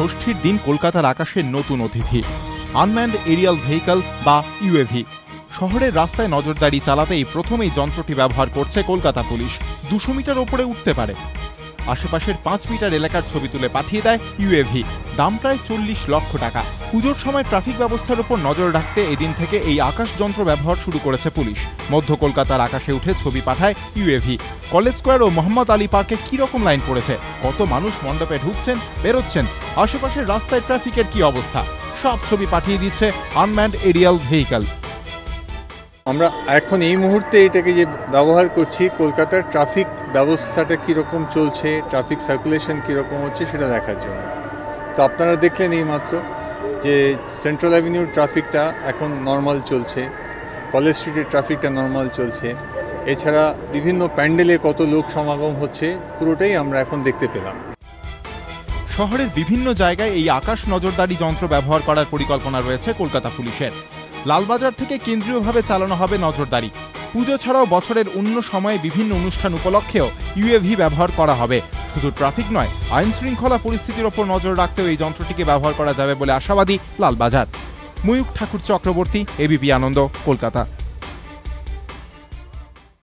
ষষ্ঠীর দিন কলকাতার আকাশের নতুন অতিথি আনম্যান্ড এরিয়াল ভেহিকল বা ইউএভি। শহরের রাস্তায় নজরদারি চালাতেই প্রথম এই যন্ত্রটি ব্যবহার করছে কলকাতা পুলিশ। 200 মিটার ওপরে উঠতে পারে। আশেপাশের 5 মিটার এলাকার ছবি তুলে পাঠিয়ে দেয় ইউএভি। দাম প্রায় 40 লক্ষ টাকা। পুজোর সময় ট্রাফিক ব্যবস্থার উপর নজর রাখতে এদিন থেকে এই আকাশ যন্ত্র ব্যবহার শুরু করেছে পুলিশ। মধ্য কলকাতার আকাশে উঠে ছবি পাঠায় ইউএভি। কলেজ স্কোয়ার ও মোহাম্মদ আলী পার্কে কিরকম লাইন পড়েছে, কত মানুষ মণ্ডপে ঢুকছেন বেরোচ্ছেন, আশেপাশের রাস্তায় ট্রাফিকের কি অবস্থা, সব ছবি পাঠিয়ে দিচ্ছে আনম্যান্ড এরিয়াল ভেহিকল। আমরা এখন এই মুহূর্তে এটাকে যে ব্যবহার করছি, কলকাতার ট্রাফিক ব্যবস্থাটা কীরকম চলছে, ট্রাফিক সার্কুলেশন কীরকম হচ্ছে সেটা দেখার জন্য। তো আপনারা দেখলেন এইমাত্র যে সেন্ট্রাল অ্যাভিনিউর ট্রাফিকটা এখন নর্মাল চলছে, কলেজ স্ট্রিটের ট্রাফিকটা নর্মাল চলছে। এছাড়া বিভিন্ন প্যান্ডেলে কত লোক সমাগম হচ্ছে পুরোটাই আমরা এখন দেখতে পেলাম। শহরের বিভিন্ন জায়গায় এই আকাশ নজরদারি যন্ত্র ব্যবহার করার পরিকল্পনা রয়েছে কলকাতা পুলিশের। লালবাজার থেকে কেন্দ্রীয়ভাবে চালানো হবে নজরদারি। পুজো ছাড়াও বছরের অন্য সময়ে বিভিন্ন অনুষ্ঠান উপলক্ষেও ইউএভি ব্যবহার করা হবে। শুধু ট্রাফিক নয়, আইন শৃঙ্খলা পরিস্থিতির ওপর নজর রাখতেও এই যন্ত্রটিকে ব্যবহার করা যাবে বলে আশাবাদী লালবাজার। ময়ূখ ঠাকুর চক্রবর্তী, এবিপি আনন্দ, কলকাতা।